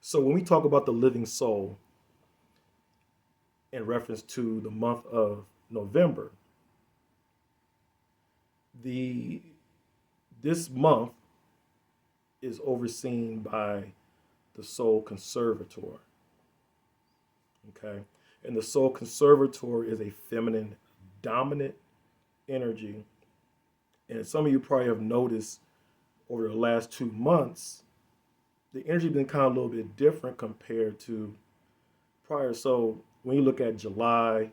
So when we talk about the living soul in reference to the month of November, the this month is overseen by the soul conservator. Okay. And the soul conservator is a feminine dominant energy. And some of you probably have noticed over the last 2 months, the energy been kind of a little bit different compared to prior. So when you look at July,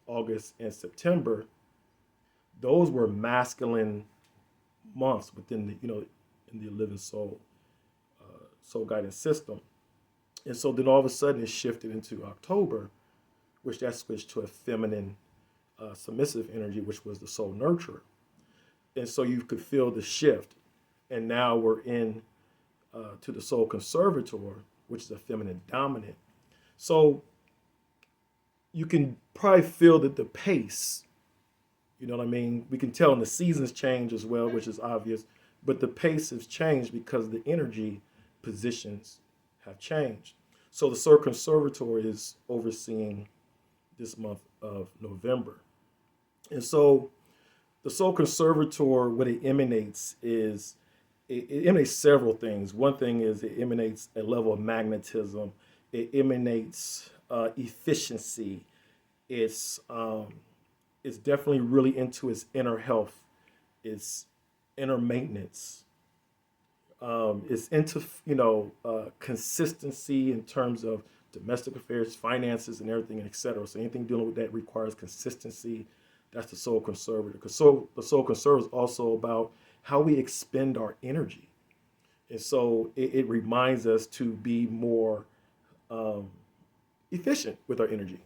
August, and September, those were masculine months within the, in the living soul guidance system. And so then all of a sudden it shifted into October, which that switched to a feminine, submissive energy, which was the soul nurturer. And so you could feel the shift. And now we're in to the soul conservator, which is a feminine dominant. So you can probably feel that the pace, you know what I mean? We can tell in the seasons change as well, which is obvious, but the pace has changed because the energy positions have changed. So the soul conservator is overseeing this month of November. And so the soul conservator, what it emanates is it emanates several things. One thing is it emanates a level of magnetism. It emanates efficiency. It's it's definitely really into its inner health, its inner maintenance. It's into consistency in terms of domestic affairs, finances, and everything, and etc. So anything dealing with that requires consistency. That's the soul conservator. Because the soul conservator is also about how we expend our energy, and so it reminds us to be more um, efficient with our energy.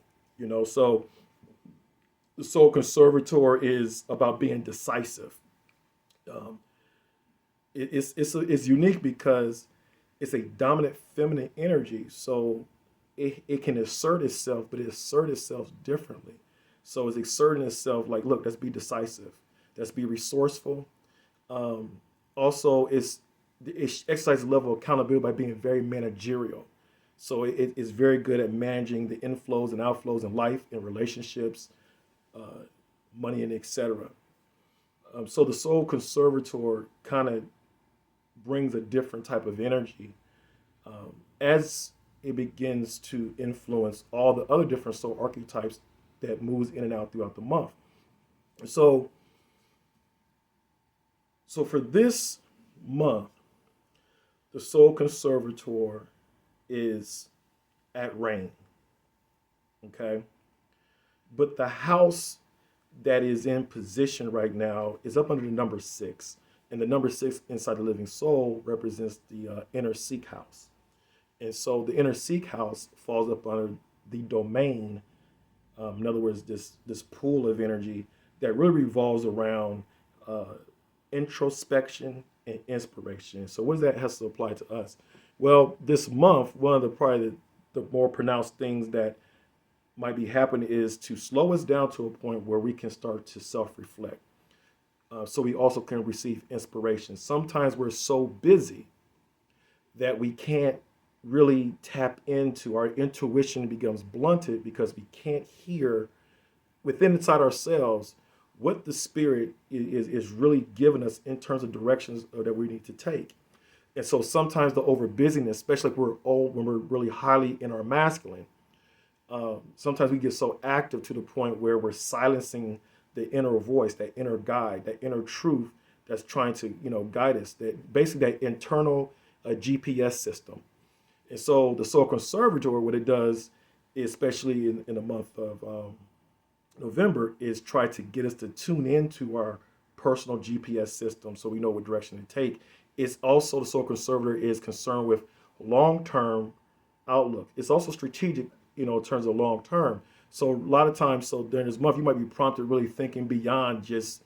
So the soul conservator is about being decisive. Um, it's unique because it's a dominant feminine energy, so it can assert itself, but it asserts itself differently. So it's exerting itself like, look, let's be decisive, let's be resourceful. Also, it exercises a level of accountability by being very managerial. So it is very good at managing the inflows and outflows in life, in relationships, uh, money, and etc. So the soul conservator kind of brings a different type of energy as it begins to influence all the other different soul archetypes that moves in and out throughout the month. So, so for this month, the soul conservator is at rain. Okay, but the house that is in position right now is up under the number six, and the number six inside the living soul represents the inner seek house. And so the inner seek house falls up under the domain. In other words, this pool of energy that really revolves around uh, introspection and inspiration. So what does that has to apply to us? Well, this month, one of the probably the more pronounced things that might be happening is to slow us down to a point where we can start to self-reflect. So we also can receive inspiration. Sometimes we're so busy that we can't really tap into our intuition becomes blunted because we can't hear within inside ourselves what the spirit is really giving us in terms of directions that we need to take. And so sometimes the over busyness, especially if we're old, when we're really highly in our masculine, sometimes we get so active to the point where we're silencing the inner voice, that inner guide, that inner truth that's trying to guide us. That basically that internal GPS system. And so the soul conservator, what it does, especially in the month of November, is try to get us to tune into our personal GPS system so we know what direction to take. It's also the soul conservator is concerned with long-term outlook. It's also strategic, in terms of long term. So a lot of times, so during this month, you might be prompted really thinking beyond just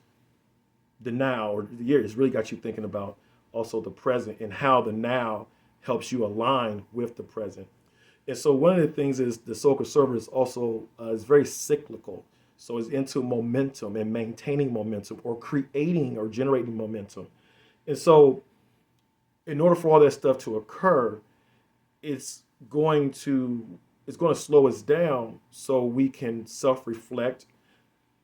the now or the year. It's really got you thinking about also the present and how the now helps you align with the present. And so one of the things is the soul conservator is also is very cyclical. So it's into momentum and maintaining momentum or creating or generating momentum. And so in order for all that stuff to occur, it's going to it's going to slow us down so we can self-reflect.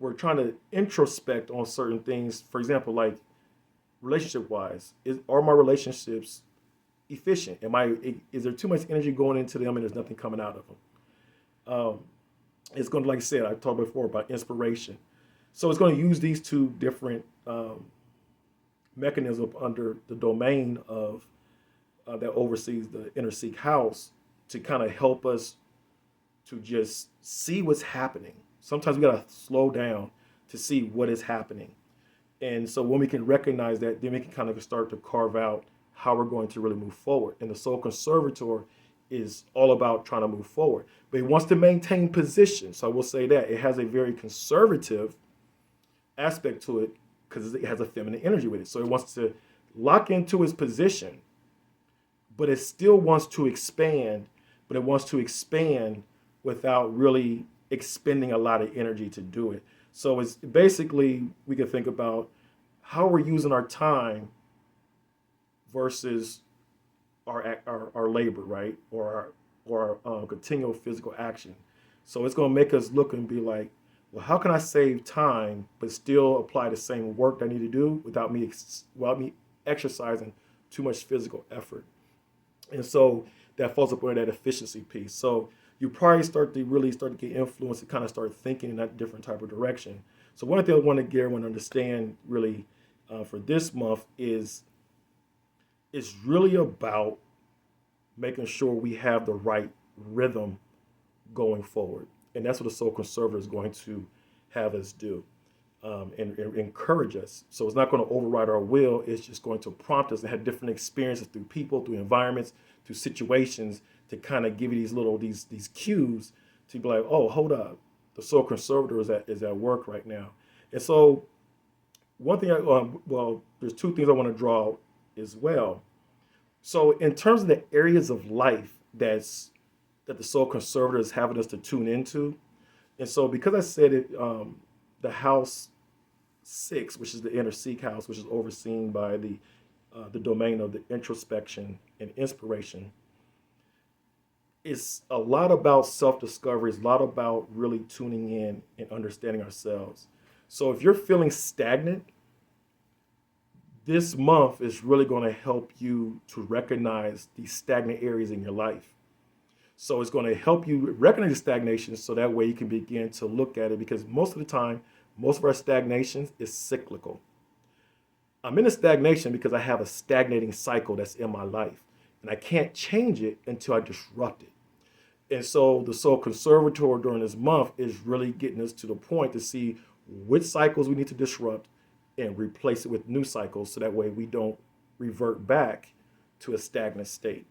We're trying to introspect on certain things. For example, like relationship wise, are my relationships efficient? Is there too much energy going into them and there's nothing coming out of them? It's going to, like I said, I talked before about inspiration. So it's going to use these two different mechanisms under the domain of that oversees the inner seek house to kind of help us to just see what's happening. Sometimes we got to slow down to see what is happening. And so when we can recognize that, then we can kind of start to carve out how we're going to really move forward. And the soul conservator is all about trying to move forward, but it wants to maintain position. So I will say that it has a very conservative aspect to it because it has a feminine energy with it. So it wants to lock into its position, but it still wants to expand, but it wants to expand without really expending a lot of energy to do it. So it's basically, we can think about how we're using our time versus our labor, right? Or our continual physical action. So it's going to make us look and be like, well, how can I save time but still apply the same work that I need to do without me exercising too much physical effort? And so that falls upon that efficiency piece. So you probably start to get influenced and kind of start thinking in that different type of direction. So one of the things I want to get everyone to understand really for this month is it's really about making sure we have the right rhythm going forward. And that's what the soul conservator is going to have us do and encourage us. So it's not going to override our will. It's just going to prompt us to have different experiences through people, through environments, through situations to kind of give you these cues to be like, oh, hold up. The soul conservator is at work right now. And so one thing, there's two things I want to draw as well. So in terms of the areas of life that the soul conservator is having us to tune into, and so because I said it, the house 6, which is the inner seek house, which is overseen by the domain of the introspection and inspiration, it's a lot about self-discovery. It's a lot about really tuning in and understanding ourselves. So if you're feeling stagnant, this month is really going to help you to recognize these stagnant areas in your life. So it's going to help you recognize the stagnation so that way you can begin to look at it, because most of the time, most of our stagnations is cyclical. I'm in a stagnation because I have a stagnating cycle that's in my life, and I can't change it until I disrupt it. And so the soul conservator during this month is really getting us to the point to see which cycles we need to disrupt and replace it with new cycles so that way we don't revert back to a stagnant state.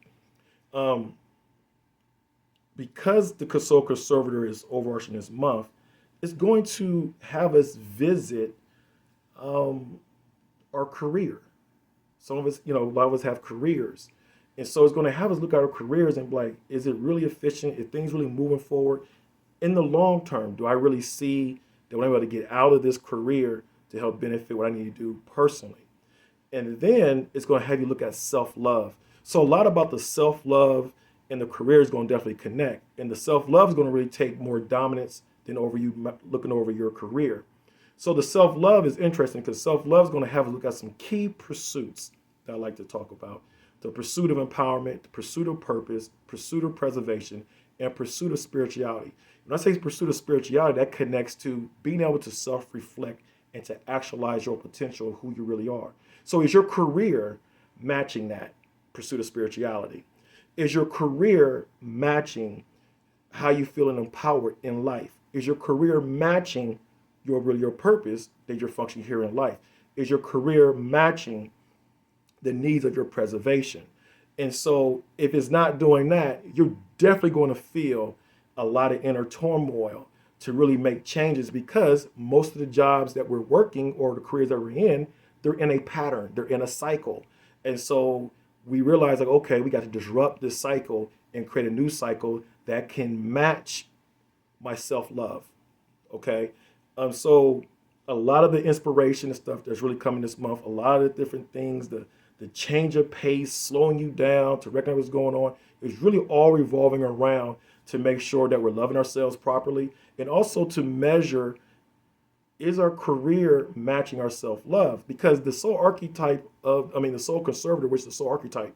Because the soul conservator is overarching this month, it's going to have us visit our career. Some of us, a lot of us have careers. And so it's going to have us look at our careers and be like, is it really efficient? Is things really moving forward? In the long term, do I really see that when I'm able to get out of this career to help benefit what I need to do personally? And then it's going to have you look at self-love. So a lot about the self-love and the career is going to definitely connect. And the self-love is going to really take more dominance than over you looking over your career. So the self-love is interesting because self-love is going to have us look at some key pursuits that I like to talk about. The pursuit of empowerment, the pursuit of purpose, pursuit of preservation, and pursuit of spirituality. When I say pursuit of spirituality, that connects to being able to self-reflect and to actualize your potential of who you really are. So is your career matching that pursuit of spirituality? Is your career matching how you feel empowered in life? Is your career matching your purpose that you're functioning here in life? Is your career matching the needs of your preservation? And so if it's not doing that, you're definitely going to feel a lot of inner turmoil to really make changes, because most of the jobs that we're working or the careers that we're in, they're in a pattern, they're in a cycle. And so we realize like, okay, we got to disrupt this cycle and create a new cycle that can match my self-love. Okay. So a lot of the inspiration and stuff that's really coming this month, a lot of the different things, the change of pace, slowing you down to recognize what's going on, is really all revolving around to make sure that we're loving ourselves properly, and also to measure, is our career matching our self-love? Because the soul archetype the soul conservator, which is the soul archetype,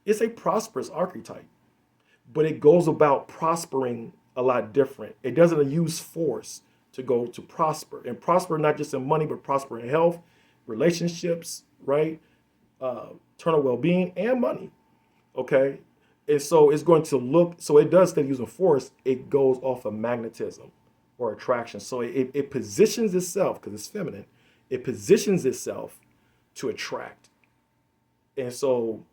it's a prosperous archetype, but it goes about prospering a lot different. It doesn't use force to go to prosper, and prosper not just in money, but prosper in health, relationships, right? Eternal well-being and money. Okay, and so it's going to look. So it does, instead of using force, it goes off of magnetism or attraction. So it positions itself, because it's feminine. It positions itself to attract, and so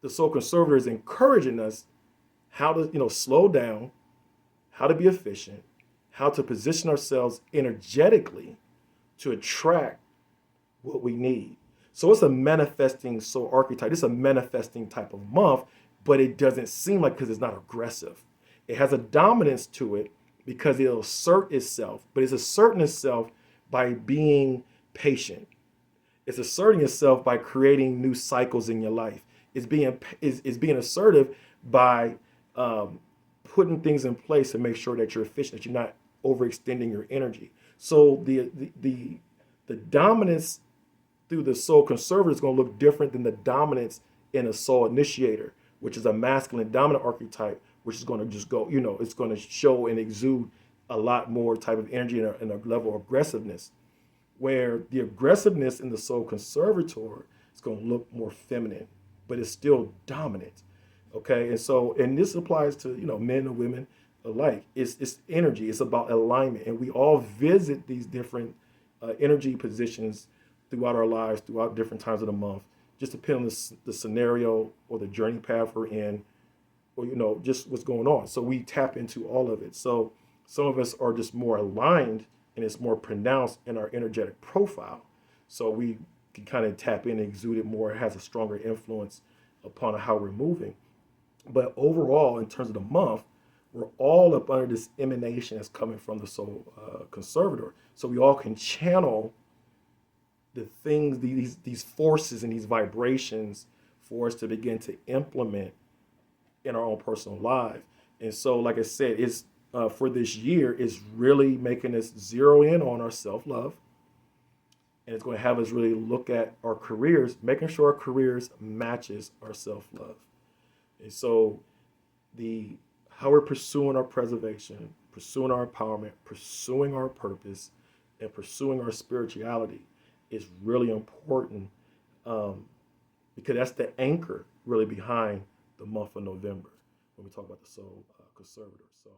the soul conservator is encouraging us how to, slow down, how to be efficient, how to position ourselves energetically to attract what we need. So it's a manifesting soul archetype. It's a manifesting type of month, but it doesn't seem like, because it's not aggressive. It has a dominance to it because it'll assert itself, but it's asserting itself by being patient. It's asserting itself by creating new cycles in your life. It's being assertive by putting things in place to make sure that you're efficient, that you're not overextending your energy. So the dominance through the soul conservator is going to look different than the dominance in a soul initiator, which is a masculine dominant archetype, which is going to just go, it's going to show and exude a lot more type of energy and a level of aggressiveness, where the aggressiveness in the soul conservator is going to look more feminine, but it's still dominant. Okay, and this applies to men and women alike. It's energy. It's about alignment, and we all visit these different energy positions throughout our lives, throughout different times of the month, just depending on the scenario or the journey path we're in, or just what's going on. So we tap into all of it. So some of us are just more aligned, and it's more pronounced in our energetic profile. So we can kind of tap in and exude it more. It has a stronger influence upon how we're moving. But overall, in terms of the month, we're all up under this emanation that's coming from the soul conservator. So we all can channel the things, these forces and these vibrations for us to begin to implement in our own personal life. And so, like I said, it's for this year, is really making us zero in on our self-love. And it's going to have us really look at our careers, making sure our careers matches our self-love. And so the how we're pursuing our preservation, pursuing our empowerment, pursuing our purpose, and pursuing our spirituality is really important, because that's the anchor really behind the month of November when we talk about the soul conservator. So